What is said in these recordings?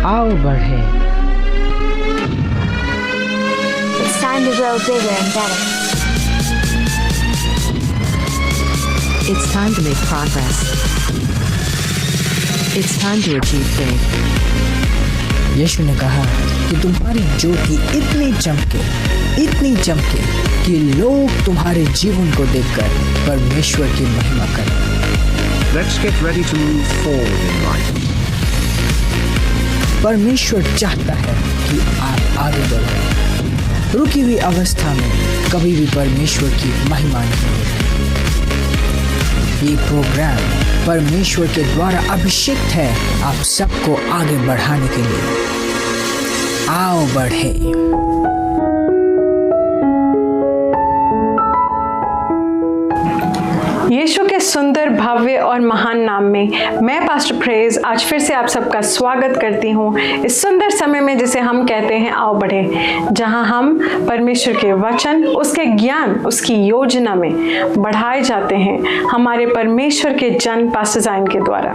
आओ बढ़े। It's time to grow bigger and better. It's time to make progress. It's time to achieve big. यीशु ने कहा कि तुम्हारी ज्योति इतनी चमके कि लोग तुम्हारे जीवन को देखकर परमेश्वर की महिमा करें। Let's get ready to move forward in life. परमेश्वर चाहता है कि आप आगे बढ़ो। रुकी हुई अवस्था में कभी भी परमेश्वर की महिमा नहीं होती। ये प्रोग्राम परमेश्वर के द्वारा अभिषेक है आप सबको आगे बढ़ाने के लिए। आओ बढ़े। यीशु के सुंदर, भव्य और महान नाम में मैं पास्टर प्रेज आज फिर से आप सबका स्वागत करती हूँ इस सुंदर समय में जिसे हम कहते हैं आओ बढ़े, जहाँ हम परमेश्वर के वचन, उसके ज्ञान, उसकी योजना में बढ़ाए जाते हैं हमारे परमेश्वर के जन पास्टर ज़ाइन के द्वारा।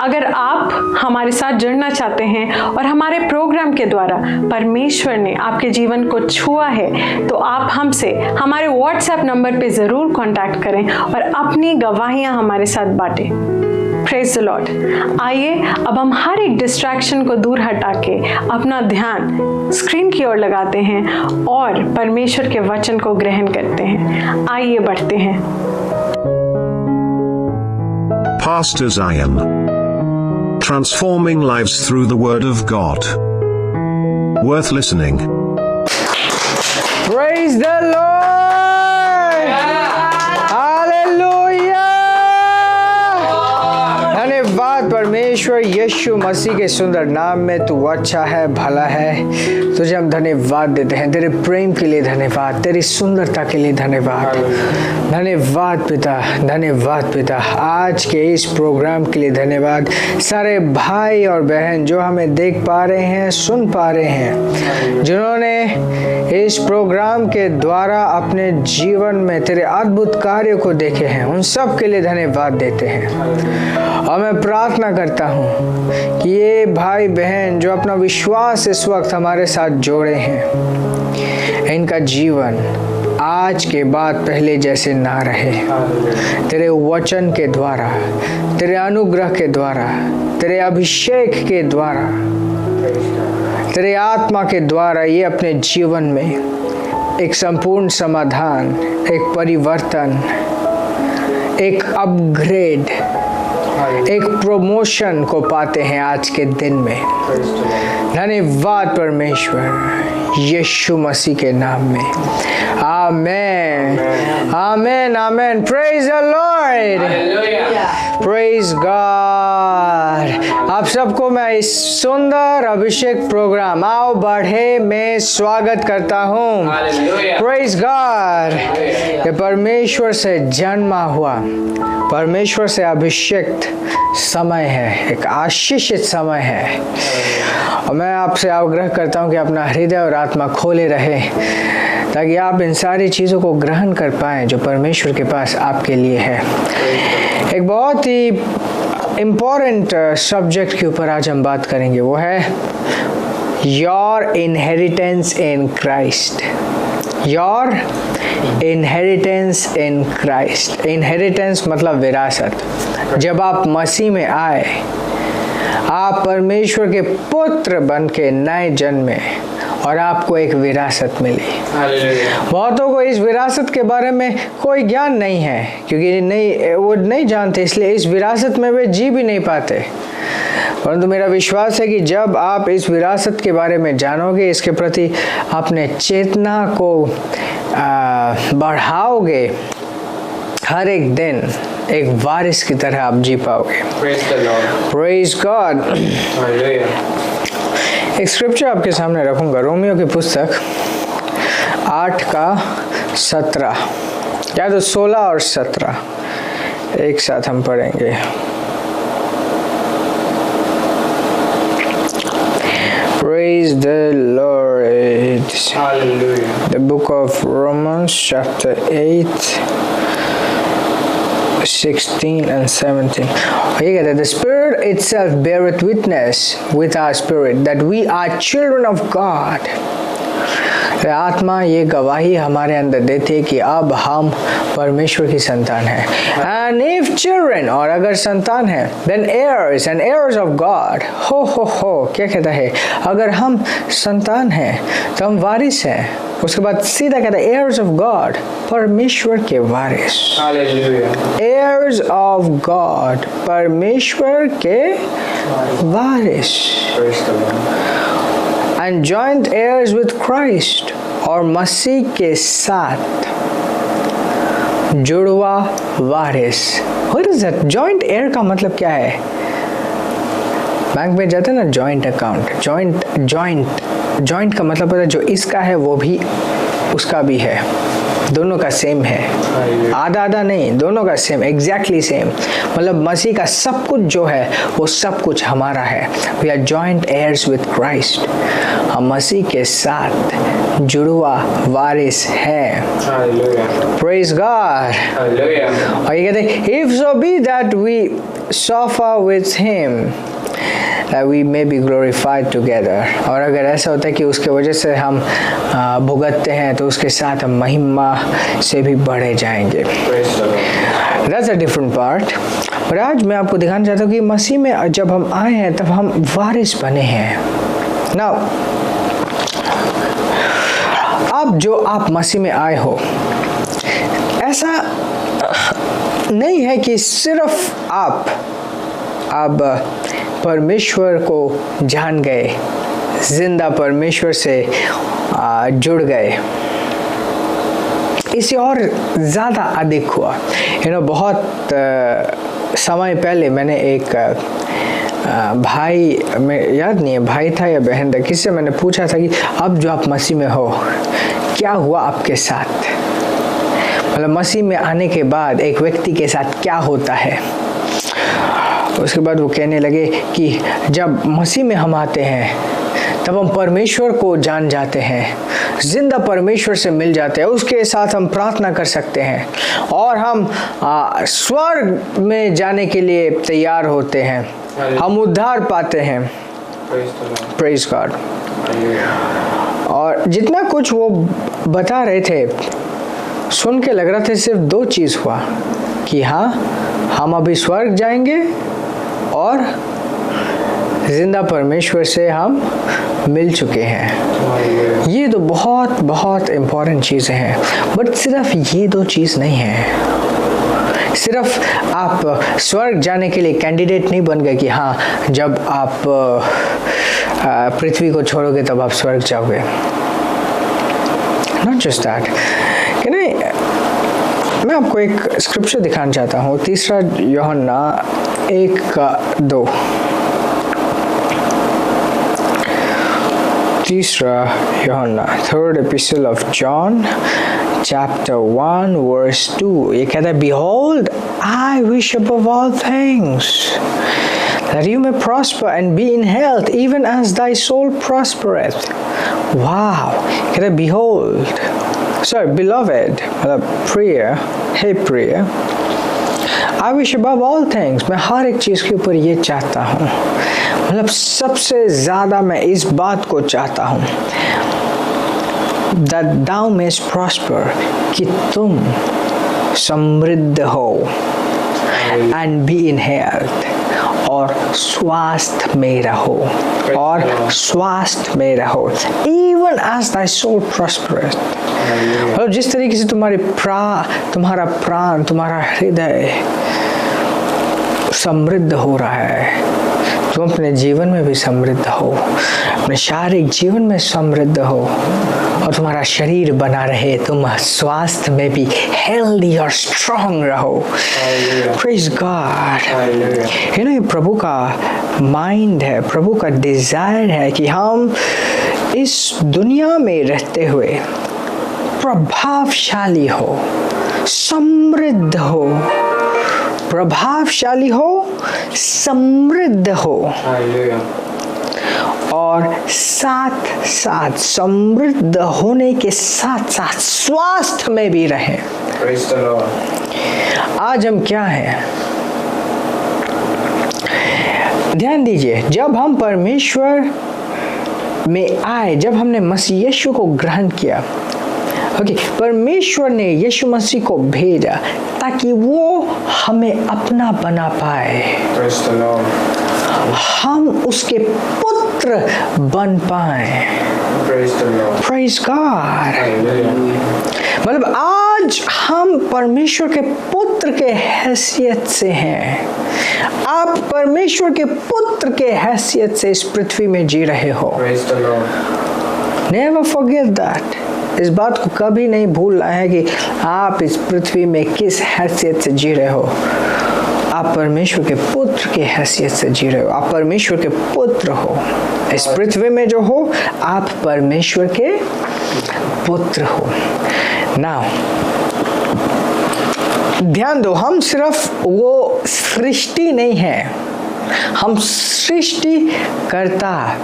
अगर आप हमारे साथ जुड़ना चाहते हैं और हमारे प्रोग्राम के द्वारा परमेश्वर ने आपके जीवन को छुआ है तो आप हमसे हमारे व्हाट्सएप नंबर पे ज़रूर कांटेक्ट करें और अपनी गवाहियां हमारे साथ बांटें। Praise the Lord. आइए अब हम हर एक डिस्ट्रैक्शन को दूर हटा के अपना ध्यान स्क्रीन की ओर लगाते हैं और परमेश्वर के वचन को ग्रहण करते हैं। आइए बढ़ते हैं। Pastor Zion, transforming lives through the Word of God. Worth listening. Praise the Lord! Hallelujah! धन्यवाद परमेश्वर यीशु मसीह के सुंदर नाम में। तू अच्छा है, भला है। तुझे हम धन्यवाद देते हैं, तेरे प्रेम के लिए धन्यवाद, तेरी सुंदरता के लिए धन्यवाद। धन्यवाद पिता, धन्यवाद पिता। आज के इस प्रोग्राम के लिए धन्यवाद। सारे भाई और बहन जो हमें देख पा रहे हैं, सुन पा रहे हैं, जिन्होंने इस प्रोग्राम के द्वारा अपने जीवन में तेरे अद्भुत कार्यों को देखे हैं, उन सब के लिए धन्यवाद देते हैं। और मैं प्रार्थना करता हूँ कि ये भाई बहन जो अपना विश्वास इस वक्त हमारे साथ जोड़े हैं, इनका जीवन आज के बाद पहले जैसे ना रहे। तेरे वचन के द्वारा, तेरे अनुग्रह के द्वारा, तेरे अभिषेक के द्वारा, तेरे आत्मा के द्वारा ये अपने जीवन में एक संपूर्ण समाधान, एक परिवर्तन, एक अपग्रेड, एक प्रमोशन को पाते हैं आज के दिन में। धन्यवाद परमेश्वर यीशु मसीह के नाम में। Amen, amen, amen. Praise the Lord, praise God. आप सबको मैं इस सुंदर अभिषेक प्रोग्राम आओ बढ़े में स्वागत करता हूँ। Praise God. ये परमेश्वर से जन्मा हुआ, परमेश्वर से अभिषेक समय है, एक आशीषित समय है। और मैं आपसे आग्रह करता हूँ कि अपना हृदय और आत्मा खोले रहे ताकि आप इन सारी चीज़ों को ग्रहण कर पाएं जो परमेश्वर के पास आपके लिए है। एक बहुत ही इम्पोर्टेंट सब्जेक्ट के ऊपर आज हम बात करेंगे, वो है your inheritance in Christ. Your inheritance in Christ. Inheritance मतलब विरासत। जब आप मसीह में आए, आप परमेश्वर के पुत्र बन के नए जन्मे और आपको एक विरासत मिली। बहुतों को इस विरासत के बारे में कोई ज्ञान नहीं है क्योंकि वो नहीं जानते, इसलिए इस विरासत में वे जी भी नहीं पाते। परंतु मेरा विश्वास है कि जब आप इस विरासत के बारे में जानोगे, इसके प्रति अपने चेतना को बढ़ाओगे, हर एक दिन एक वारिस की तरह आप जी पाओगे। Praise God. एक स्क्रिप्चर आपके सामने रखूंगा, रोमियो की पुस्तक 8:17 या तो 16 और 17 एक साथ हम पढ़ेंगे। Praise the Lord. Hallelujah. The book of Romans chapter 8 16 and 17. ये कहते हैं, the Spirit itself beareth witness with our spirit that we are children of God. आत्मा ये गवाही हमारे अंदर देती है कि अब हम परमेश्वर की संतान हैं. And if children, और अगर संतान है, then heirs and heirs of God. हो क्या कहता है, अगर हम संतान हैं तो हम वारिस हैं. उसके बाद सीधा कहता है heirs of God, परमेश्वर के वारिस. heirs of God, परमेश्वर के वारिस. And joint heirs with Christ, और मसीह के साथ जुड़वा वारिस. What is that? Joint heir का मतलब क्या है? बैंक में जाते हैं ना, जॉइंट अकाउंट. जॉइंट का मतलब होता है जो इसका है वो भी उसका भी है, दोनों का सेम है, आधा आधा नहीं, दोनों का सेम, एग्जैक्टली सेम. मतलब मसीह का सब कुछ जो है वो सब कुछ हमारा है. We are joint heirs with Christ, हम मसीह के साथ जुड़वा वारिस है. Praise God. और ये कहते हैं, if so be that we suffer with him that we may be glorified together. और अगर ऐसा होता है कि उसके वजह से हम भुगतते हैं तो उसके साथ हम महिमा से भी बढ़े जाएंगे. That's a different part. और आज मैं आपको दिखाना चाहता हूँ कि मसीह में जब हम आए हैं तब हम वारिस बने हैं. Now, अब जो आप मसीह में आए हो, ऐसा नहीं है कि सिर्फ आप परमेश्वर को जान गए, जिंदा परमेश्वर से जुड़ गए. इससे और ज़्यादा अधिक हुआ. बहुत समय पहले मैंने एक भाई, मैं याद नहीं है भाई था या बहन था, किससे मैंने पूछा था कि अब जो आप मसीह में हो क्या हुआ आपके साथ. मतलब मसीह में आने के बाद एक व्यक्ति के साथ क्या होता है. उसके बाद वो कहने लगे कि जब मसीह में हम आते हैं तब हम परमेश्वर को जान जाते हैं, जिंदा परमेश्वर से मिल जाते हैं, उसके साथ हम प्रार्थना कर सकते हैं और हम स्वर्ग में जाने के लिए तैयार होते हैं, हम उद्धार पाते हैं. Praise God. और जितना कुछ वो बता रहे थे सुन के लग रहा था सिर्फ दो चीज़ हुआ कि हाँ, हम अभी स्वर्ग जाएंगे और जिंदा परमेश्वर से हम मिल चुके हैं. ये तो बहुत बहुत इम्पोर्टेंट चीज़ें हैं. बट सिर्फ ये दो चीज़ नहीं है. सिर्फ आप स्वर्ग जाने के लिए कैंडिडेट नहीं बन गए कि हाँ, जब आप पृथ्वी को छोड़ोगे तब आप स्वर्ग जाओगे. Not just that. कि नहीं, मैं आपको एक स्क्रिप्चर दिखाना चाहता हूँ. 3 यूहन्ना 1:2. 3 यूहन्ना, 3rd epistle of John, chapter 1 verse 2. ये कहता है, behold, I wish above all things that you may prosper and be in health even as thy soul prospereth. Wow. कहता है behold, sorry, beloved, मतलब प्रिय, हे प्रिय, I wish above all things, मैं हर एक चीज़ के ऊपर ये चाहता हूँ, मतलब सबसे ज़्यादा मैं इस बात को चाहता हूँ, that thou mayest prosper, कि तुम समृद्ध हो, and be in health, और स्वास्थ्य में रहो, और स्वास्थ्य में रहो, even as thy soul prospereth. मतलब जिस तरीके से तुम्हारा प्राण, तुम्हारा हृदय समृद्ध हो रहा है, तुम अपने जीवन में भी समृद्ध हो, अपने शारीरिक जीवन में समृद्ध हो, और तुम्हारा शरीर बना रहे, तुम स्वास्थ्य में भी हेल्दी और स्ट्रांग रहो. Praise God. ये प्रभु का माइंड है, प्रभु का डिजायर है कि हम इस दुनिया में रहते हुए प्रभावशाली हो, समृद्ध हो, प्रभावशाली हो, समृद्ध हो, और और साथ साथ समृद्ध होने के साथ साथ स्वास्थ्य में भी रहे। Praise the Lord. आज हम क्या हैं? ध्यान दीजिए, जब हम परमेश्वर में आए, जब हमने मसीह यीशु को ग्रहण किया, ओके, परमेश्वर ने यीशु मसीह को भेजा ताकि वो हमें अपना बना पाए, Praise the Lord. हम उसके पुत्र बन पाए। Praise the Lord. Praise God. Hallelujah. मतलब आज हम परमेश्वर के पुत्र के हैसियत से हैं। आप परमेश्वर के पुत्र के हैसियत से इस पृथ्वी में जी रहे हो। Praise the Lord. Never forget that. इस बात को कभी नहीं भूलना है कि आप इस पृथ्वी में किस हैसियत से जी रहे हो। आप परमेश्वर के पुत्र के हैसियत से जी रहे हो। आप परमेश्वर के पुत्र हो। इस पृथ्वी में जो हो, आप परमेश्वर के पुत्र हो। नाउ ध्यान दो, हम सिर्फ वो सृष्टि नहीं है, हम सृष्टि कर्ता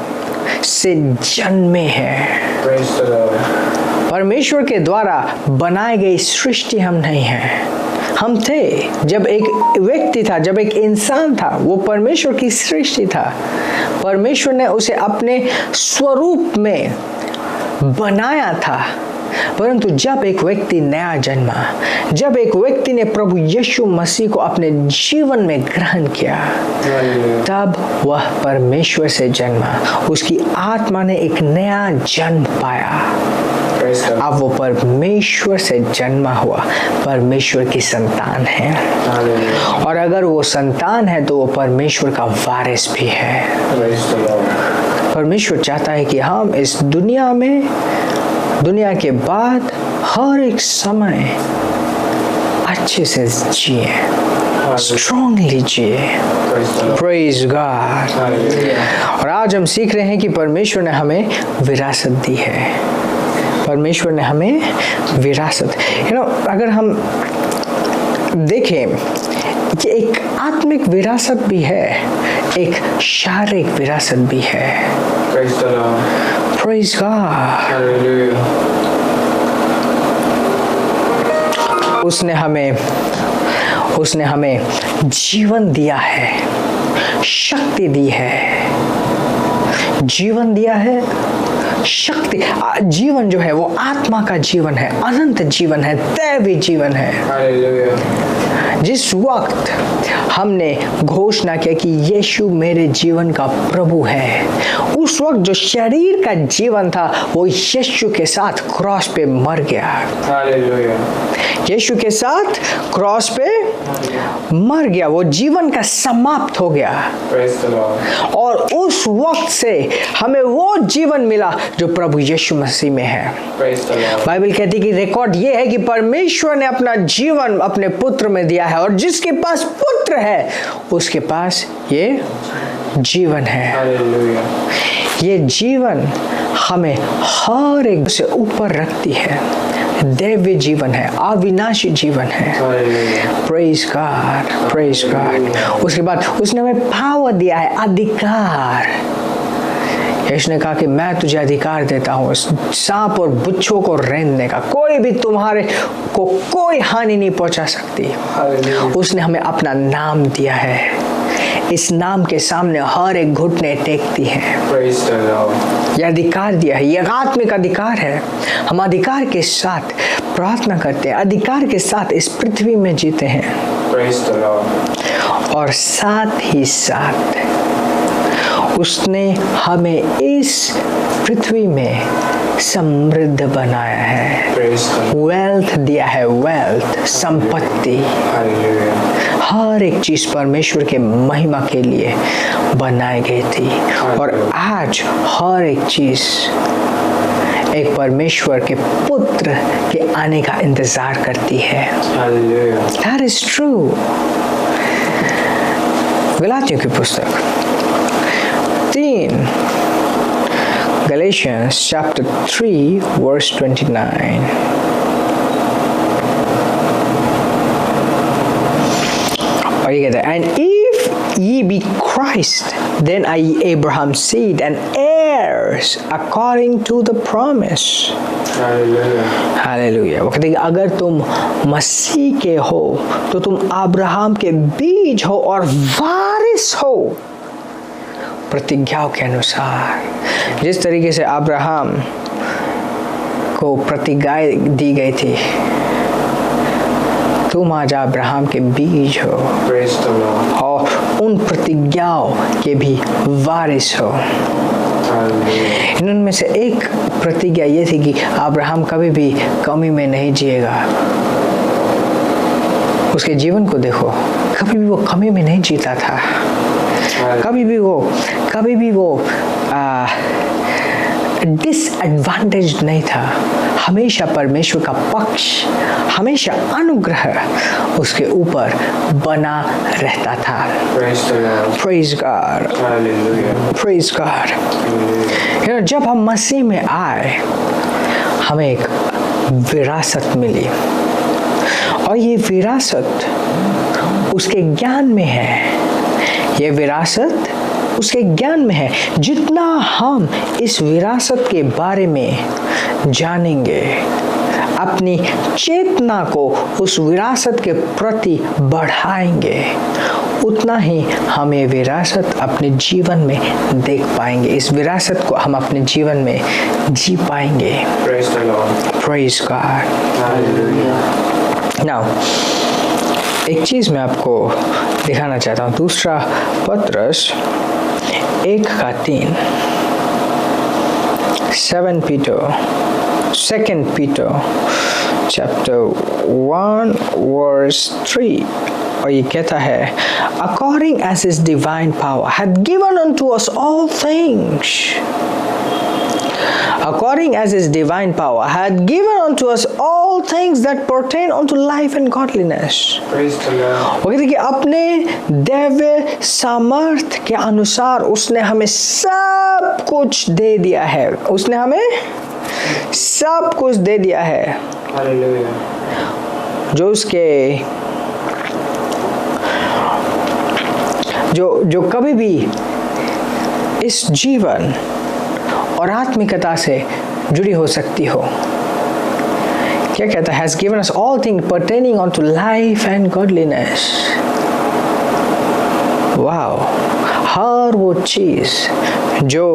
से जन्मे हैं। Praise the Lord. परमेश्वर के द्वारा बनाई गई सृष्टि हम नहीं हैं। हम थे, जब एक व्यक्ति था, जब एक इंसान था, वो परमेश्वर की सृष्टि था। परमेश्वर ने उसे अपने स्वरूप में बनाया था। परंतु जब एक व्यक्ति नया जन्मा, जब एक व्यक्ति ने प्रभु यीशु मसीह को अपने जीवन में ग्रहण किया, Hallelujah. तब वह परमेश्वर से जन्मा। उसकी आत्मा ने एक नया जन्म पाया। Praise the Lord. अब वो परमेश्वर से जन्मा हुआ परमेश्वर की संतान है। Hallelujah. और अगर वो संतान है तो वो परमेश्वर का वारिस भी है। Praise the Lord. परमेश्वर चाहता है कि हम इस दुनिया में, दुनिया के बाद हर एक समय अच्छे से जिए, स्ट्रांगली जिए। Praise the Lord. Praise God. Hallelujah. और आज हम सीख रहे हैं कि परमेश्वर ने हमें विरासत दी है। परमेश्वर ने हमें विरासत, अगर हम देखें कि एक आत्मिक विरासत भी है, एक शारीरिक विरासत भी है। Praise the Lord. Praise God. Hallelujah. उसने हमें जीवन दिया है, शक्ति दी है। जीवन दिया है, शक्ति। जीवन जो है वो आत्मा का जीवन है, अनंत जीवन है, दैवी जीवन है। Hallelujah. जिस वक्त हमने घोषणा किया कि यीशु मेरे जीवन का प्रभु है, उस वक्त जो शरीर का जीवन था वो यीशु के साथ क्रॉस पे मर गया। Hallelujah. यीशु के साथ क्रॉस पे मर गया, वो जीवन का समाप्त हो गया। Praise the Lord. और उस वक्त से हमें वो जीवन मिला जो प्रभु यीशु मसीह में है। Praise the Lord. बाइबल कहती है कि रिकॉर्ड ये है कि परमेश्वर ने अपना जीवन अपने पुत्र में दिया है, और जिसके पास पुत्र है उसके पास ये जीवन है। Hallelujah. ये जीवन हमें हर एक से ऊपर रखती है। दैवी जीवन है, अविनाशी जीवन है। Hallelujah. Praise God, praise God. उसके बाद उसने हमें पावर दिया है, अधिकार। यीशु ने कहा कि मैं तुझे अधिकार देता हूँ सांप और बिच्छू को रेंगने का, कोई भी तुम्हारे को कोई हानि नहीं पहुंचा सकती। Hallelujah. उसने हमें अपना नाम दिया है। इस नाम के सामने हर एक घुटने टेकती है। Praise the Lord. यह अधिकार दिया है, यह आत्मिक अधिकार है। हम अधिकार के साथ प्रार्थना करते हैं, अधिकार के साथ इस पृथ्वी में जीते हैं, Praise the Lord. और साथ ही साथ उसने हमें इस पृथ्वी में समृद्ध बनाया है। Praise the Lord. वेल्थ दिया है, वेल्थ, संपत्ति। Hallelujah. हर एक चीज परमेश्वर के महिमा के लिए बनाई गई थी, और आज हर एक चीज एक परमेश्वर के पुत्र के आने का इंतजार करती है। Hallelujah. That is true. गलातियों की पुस्तक 3, Galatians chapter 3 verse 29. और ये कहता है, and if ye be Christ, then are ye Abraham's seed and heir heirs according to the promise. Hallelujah. Hallelujah. वो कहते हैं कि अगर तुम मसीह के हो तो तुम अब्राहम के बीज हो और वारिस हो प्रतिज्ञाओं के अनुसार। जिस तरीके से अब्राहम को प्रतिज्ञा दी गई थी, तुम आज अब्राहम के बीज हो Praise the Lord. और उन प्रतिज्ञाओं के भी वारिस हो। Hallelujah. इनमें से एक प्रतिज्ञा ये थी कि अब्राहम कभी भी कमी में नहीं जिएगा। उसके जीवन को देखो, कभी भी वो कमी में नहीं जीता था। कभी भी वो डिसएडवांटेज नहीं था। हमेशा परमेश्वर का पक्ष, हमेशा अनुग्रह उसके ऊपर बना रहता था। Praise the Lord. Praise God. Hallelujah. Praise God. जब हम मसीह में आए, हमें एक विरासत मिली और ये विरासत उसके ज्ञान में है। ये विरासत उसके ज्ञान में है। जितना हम इस विरासत के बारे में जानेंगे, अपनी चेतना को उस विरासत के प्रति बढ़ाएंगे, उतना ही हम ये विरासत अपने जीवन में देख पाएंगे। इस विरासत को हम अपने जीवन में जी पाएंगे। Praise the Lord. Praise God. Hallelujah. Now, एक चीज मैं आपको दिखाना चाहता हूँ। दूसरा पत्रस 1:3, 2 Peter chapter 1 verse 3, और ये कहता है, according as his divine power hath given unto us all things, according as his divine power hath given unto us all things that pertain unto life and godliness. Praise the Lord. वो कहते हैं कि अपने दैवीय सामर्थ्य के अनुसार उसने हमें सब कुछ दे दिया है। उसने हमें सब कुछ दे दिया है Hallelujah. जो उसके जो कभी भी इस जीवन और आत्मिकता से जुड़ी हो सकती हो। क्या कहता है? Has given us all things pertaining unto life and godliness. Wow, हर वो चीज जो,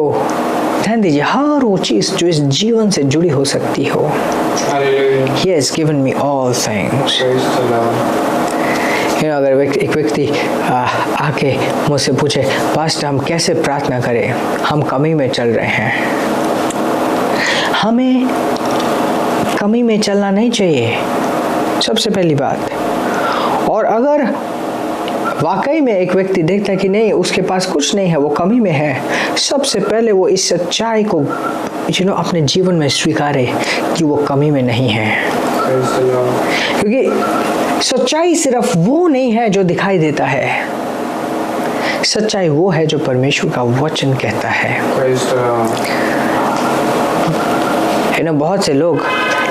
ध्यान दीजिए, हर वो चीज जो इस जीवन से जुड़ी हो सकती हो। Hallelujah. He has given me all things. Praise the Lord. अगर एक व्यक्ति आके मुझसे पूछे, पास्टर हम कैसे प्रार्थना करें, हम कमी में चल रहे हैं। हमें कमी में चलना नहीं चाहिए, सबसे पहली बात। और अगर वाकई में एक व्यक्ति देखता है कि नहीं, उसके पास कुछ नहीं है, वो कमी में है, सबसे पहले वो इस सच्चाई को अपने जीवन में स्वीकारे कि वो कमी में नहीं है। Praise the Lord. क्योंकि सच्चाई सिर्फ वो नहीं है जो दिखाई देता है, सच्चाई वो है जो परमेश्वर का वचन कहता है। Praise the Lord. बहुत से लोग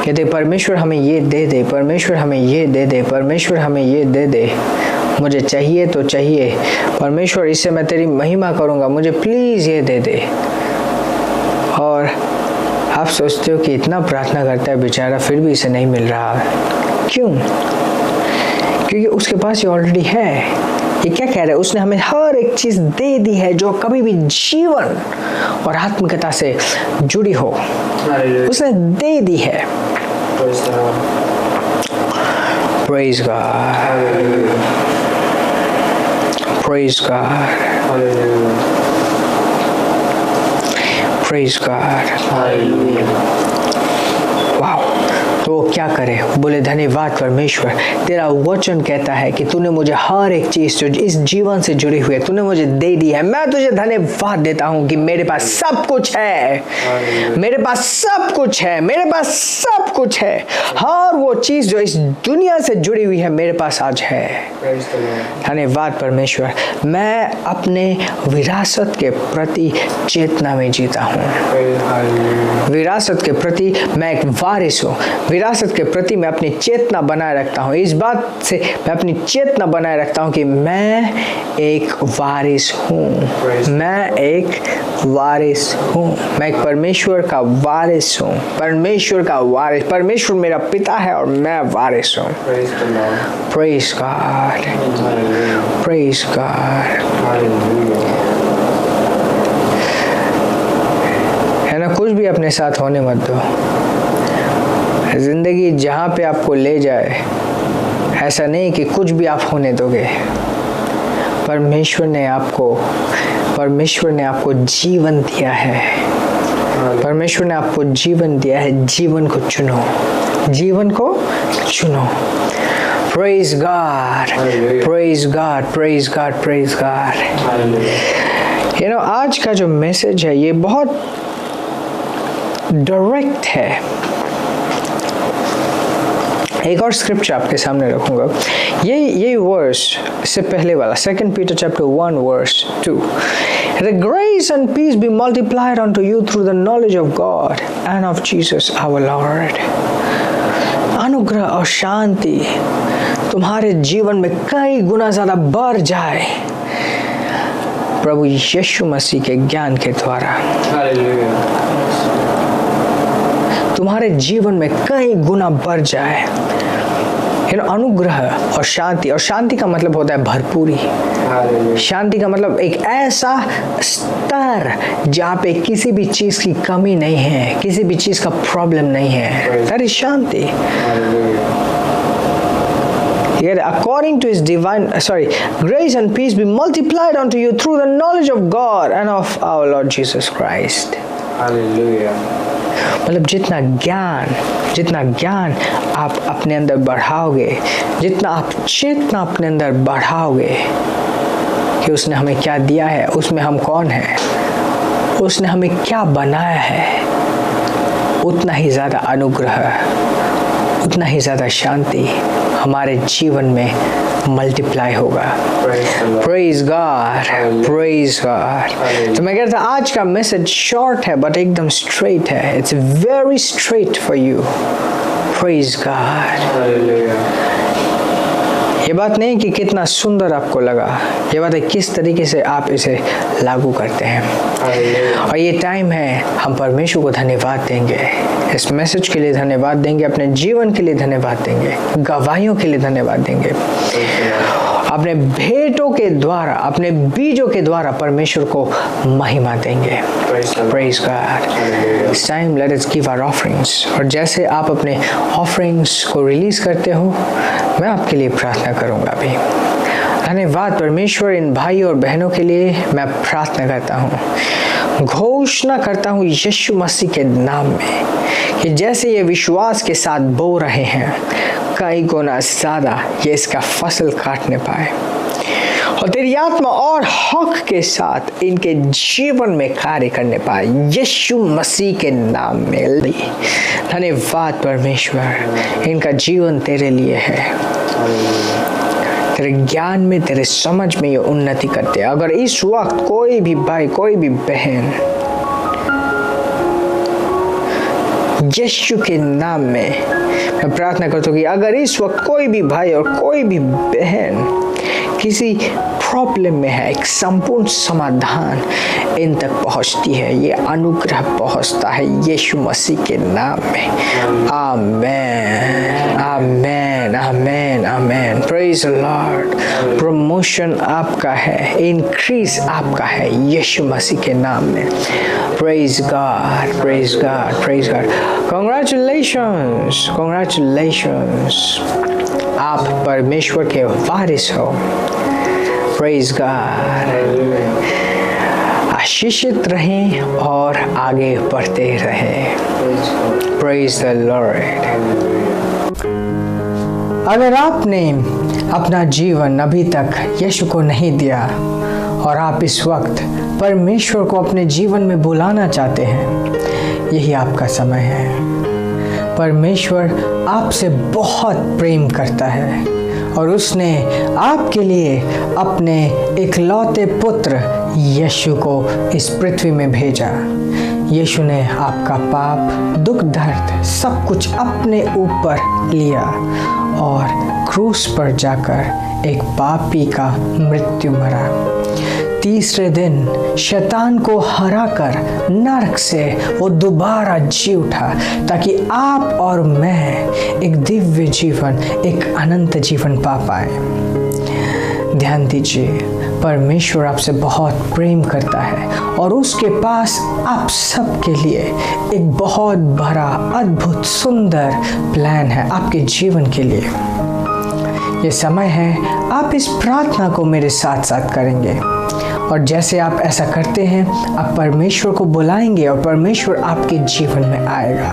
कहते परमेश्वर हमें ये दे दे, परमेश्वर हमें ये दे दे, परमेश्वर हमें ये दे दे, मुझे चाहिए तो चाहिए, परमेश्वर इससे मैं तेरी महिमा करूंगा, मुझे प्लीज ये दे दे। और आप सोचते हो कि इतना प्रार्थना करता है बेचारा, फिर भी इसे नहीं मिल रहा। क्यों? क्योंकि उसके पास ये ऑलरेडी है। ये क्या कह रहा है? उसने हमें हर एक चीज दे दी है जो कभी भी जीवन और आत्मिकता से जुड़ी हो, Hallelujah. उसने दे दी है। Praise the Lord. Praise God. Hallelujah. Praise God. Hallelujah. Praise God. Hallelujah. Wow, तो वो क्या करे? बोले धन्यवाद परमेश्वर, तेरा वचन कहता है कि तूने मुझे हर एक चीज जो इस जीवन से जुड़ी हुई है तूने मुझे दे दी है। मैं तुझे धन्यवाद देता हूँ कि मेरे पास सब कुछ है, मेरे पास सब कुछ है, मेरे पास सब कुछ है। हर वो चीज जो इस दुनिया से जुड़ी हुई है मेरे पास आज है। Praise the Lord. धन्यवाद परमेश्वर, मैं अपने विरासत के प्रति चेतना में जीता हूँ। Praise Hallelujah. विरासत के प्रति मैं एक वारिस हूँ। विरासत के प्रति मैं अपनी चेतना बनाए रखता हूँ। इस बात से मैं अपनी चेतना बनाए रखता हूँ कि मैं एक वारिस हूँ। मैं एक वारिस हूँ। मैं एक परमेश्वर का वारिस हूँ। परमेश्वर का वारिस। परमेश्वर मेरा पिता है और मैं वारिस हूँ। Praise the Lord. Praise God. Hallelujah. Praise God. Hallelujah. है ना, कुछ भी अपने साथ होने मत दो। जिंदगी जहाँ पे आपको ले जाए, ऐसा नहीं कि कुछ भी आप होने दोगे। परमेश्वर ने आपको जीवन दिया है। परमेश्वर ने आपको जीवन दिया है। जीवन को चुनो। जीवन को चुनो। Praise God. Praise God. Praise God. Praise God. Hallelujah. You know, आज का जो मैसेज है ये बहुत डायरेक्ट है। एक और स्क्रिप्चर आपके सामने रखूंगा। ये वर्स से पहले वाला 2 Peter chapter 1 verse 2. The grace and peace be multiplied unto you through the knowledge of God and of Jesus our Lord. अनुग्रह और शांति तुम्हारे जीवन में कई गुना ज्यादा बढ़ जाए प्रभु यीशु मसीह के ज्ञान के द्वारा। Hallelujah. तुम्हारे जीवन में कई गुना बढ़ जाए। अनुग्रह और शांति का मतलब होता है भरपूरी। Hallelujah. शांति का मतलब एक ऐसा स्तर जहाँ पे किसी भी चीज की कमी नहीं है, किसी भी चीज का प्रॉब्लम नहीं है। That is Shanti. Hallelujah. Yet according to his divine, grace and peace be multiplied unto you through the knowledge of God and of our Lord Jesus Christ. Hallelujah. मतलब जितना ज्ञान आप अपने अंदर बढ़ाओगे, जितना आप चेतना अपने अंदर बढ़ाओगे कि उसने हमें क्या दिया है, उसमें हम कौन हैं, उसने हमें क्या बनाया है, उतना ही ज़्यादा अनुग्रह, उतना ही ज़्यादा शांति हमारे जीवन में मल्टीप्लाई होगा। Praise God, praise God। तो मैं कहता आज का मैसेज शॉर्ट है बट एकदम स्ट्रेट है। It's very straight for you। Praise God। Hallelujah. ये बात नहीं कि कितना सुंदर आपको लगा, ये बात है किस तरीके से आप इसे लागू करते हैं। Hallelujah. और ये टाइम है हम परमेश्वर को धन्यवाद देंगे, इस मैसेज के लिए धन्यवाद देंगे, अपने जीवन के लिए धन्यवाद देंगे, गवाहियों के लिए धन्यवाद देंगे, अपने भेंटों के द्वारा, अपने बीजों के द्वारा परमेश्वर को महिमा देंगे। Praise God। It's time let us give our offerings। और जैसे आप अपने ऑफरिंग्स को रिलीज करते हो, मैं आपके लिए प्रार्थना करूंगा अभी। धन्यवाद परमेश्वर, इन भाई और बहनों के लिए मैं प्रार्थना करता हूँ, घोषणा करता हूँ यीशु मसीह के नाम में कि जैसे ये विश्वास के साथ बो रहे हैं, कई गुना ज्यादा ये इसका फसल काटने पाए और तेरी आत्मा और हक के साथ इनके जीवन में कार्य करने पाए यीशु मसीह के नाम में। धन्यवाद परमेश्वर, इनका जीवन तेरे लिए है, तेरे ज्ञान में, तेरे समझ में ये उन्नति करते हैं। अगर इस वक्त कोई भी भाई, कोई भी बहन यीशु के नाम में मैं प्रार्थना करता हूँ कि अगर इस वक्त कोई भी भाई और कोई भी बहन किसी प्रॉब्लम में है, एक संपूर्ण समाधान इन तक पहुंचती है, ये अनुग्रह पहुंचता है यीशु मसीह के नाम में। Amen, amen, amen, amen. Praise the Lord. Promotion आपका है, इंक्रीज आपका है यीशु मसीह के नाम में। Praise God, praise God, praise God. Congratulations, congratulations, आप परमेश्वर के वारिस हो। Praise God. आशीषित रहें और आगे बढ़ते रहें। Praise the Lord. अगर आपने अपना जीवन अभी तक यीशु को नहीं दिया और आप इस वक्त परमेश्वर को अपने जीवन में बुलाना चाहते हैं, यही आपका समय है। परमेश्वर आपसे बहुत प्रेम करता है और उसने आपके लिए अपने इकलौते पुत्र यीशु को इस पृथ्वी में भेजा। यीशु ने आपका पाप, दुख, दर्द सब कुछ अपने ऊपर लिया और क्रूस पर जाकर एक पापी का मृत्यु मरा। तीसरे दिन शैतान को हराकर नरक से वो दोबारा जी उठा ताकि आप और मैं एक दिव्य जीवन, एक अनंत जीवन पा पाए। ध्यान दीजिए, परमेश्वर आपसे बहुत प्रेम करता है और उसके पास आप सबके लिए एक बहुत बड़ा, अद्भुत, सुंदर प्लान है आपके जीवन के लिए। ये समय है आप इस प्रार्थना को मेरे साथ साथ करेंगे और जैसे आप ऐसा करते हैं आप परमेश्वर को बुलाएंगे और परमेश्वर आपके जीवन में आएगा।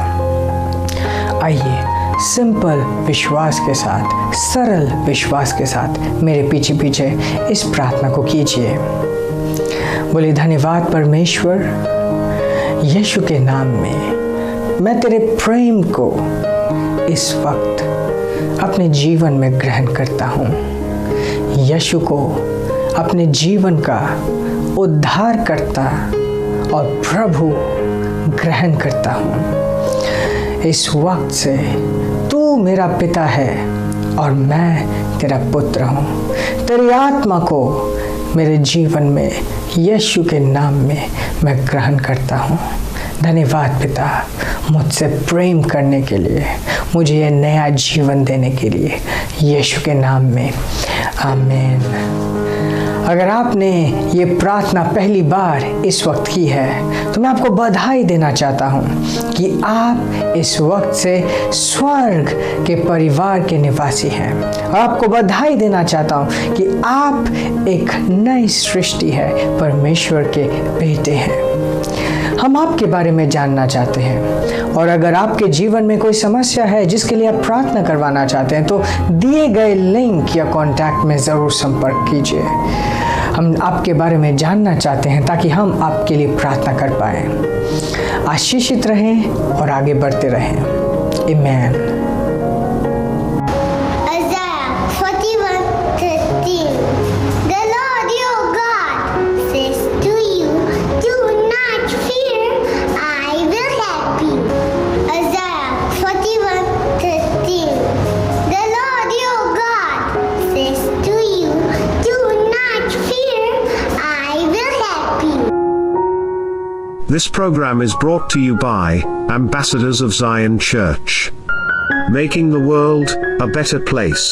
आइए सिंपल विश्वास के साथ, सरल विश्वास के साथ मेरे पीछे पीछे इस प्रार्थना को कीजिए। बोलिए, धन्यवाद परमेश्वर, यीशु के नाम में मैं तेरे प्रेम को इस वक्त अपने जीवन में ग्रहण करता हूँ। यीशु को अपने जीवन का उद्धारकर्ता और प्रभु ग्रहण करता हूँ। इस वक्त से तू मेरा पिता है और मैं तेरा पुत्र हूँ। तेरी आत्मा को मेरे जीवन में यीशु के नाम में मैं ग्रहण करता हूँ। धन्यवाद पिता, मुझसे प्रेम करने के लिए, मुझे ये नया जीवन देने के लिए, यीशु के नाम में आमीन। अगर आपने ये प्रार्थना पहली बार इस वक्त की है तो मैं आपको बधाई देना चाहता हूँ कि आप इस वक्त से स्वर्ग के परिवार के निवासी हैं और आपको बधाई देना चाहता हूँ कि आप एक नई सृष्टि है, परमेश्वर के बेटे हैं। हम आपके बारे में जानना चाहते हैं और अगर आपके जीवन में कोई समस्या है जिसके लिए आप प्रार्थना करवाना चाहते हैं तो दिए गए लिंक या कॉन्टैक्ट में ज़रूर संपर्क कीजिए। हम आपके बारे में जानना चाहते हैं ताकि हम आपके लिए प्रार्थना कर पाएं। आशीषित रहें और आगे बढ़ते रहें। आमीन। Isaiah 41:13. The Lord your God says to you, do not fear, I will help you. Isaiah 41:13. The Lord your God says to you, do not fear, I will help you. This program is brought to you by Ambassadors of Zion Church. Making the world a better place.